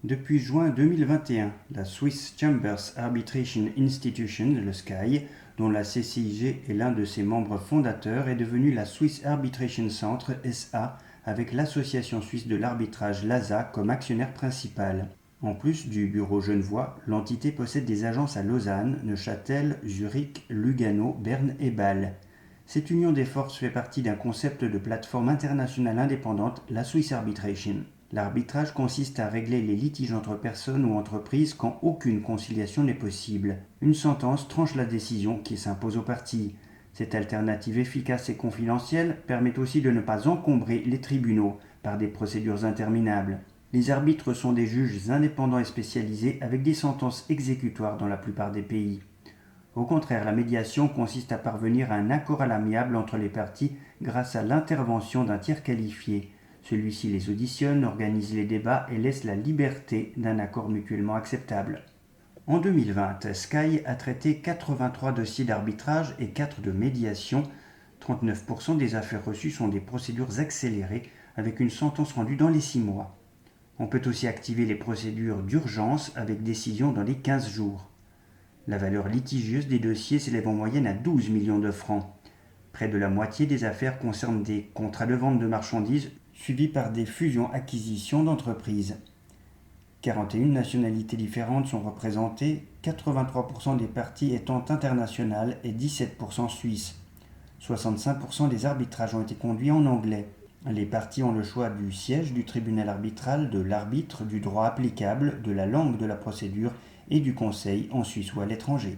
Depuis juin 2021, la Swiss Chambers Arbitration Institution, le SCAI, dont la CCIG est l'un de ses membres fondateurs, est devenue la Swiss Arbitration Centre SA avec l'Association suisse de l'arbitrage LASA comme actionnaire principal. En plus du bureau genevois, l'entité possède des agences à Lausanne, Neuchâtel, Zurich, Lugano, Berne et Bâle. Cette union des forces fait partie d'un concept de plateforme internationale indépendante, la Swiss Arbitration. L'arbitrage consiste à régler les litiges entre personnes ou entreprises quand aucune conciliation n'est possible. Une sentence tranche la décision qui s'impose aux parties. Cette alternative efficace et confidentielle permet aussi de ne pas encombrer les tribunaux par des procédures interminables. Les arbitres sont des juges indépendants et spécialisés avec des sentences exécutoires dans la plupart des pays. Au contraire, la médiation consiste à parvenir à un accord à l'amiable entre les parties grâce à l'intervention d'un tiers qualifié. Celui-ci les auditionne, organise les débats et laisse la liberté d'un accord mutuellement acceptable. En 2020, Sky a traité 83 dossiers d'arbitrage et 4 de médiation. 39% des affaires reçues sont des procédures accélérées avec une sentence rendue dans les 6 mois. On peut aussi activer les procédures d'urgence avec décision dans les 15 jours. La valeur litigieuse des dossiers s'élève en moyenne à 12 millions de francs. Près de la moitié des affaires concernent des contrats de vente de marchandises suivis par des fusions-acquisitions d'entreprises. 41 nationalités différentes sont représentées, 83% des parties étant internationales et 17% suisses. 65% des arbitrages ont été conduits en anglais. Les parties ont le choix du siège du tribunal arbitral, de l'arbitre, du droit applicable, de la langue de la procédure et du conseil en Suisse ou à l'étranger.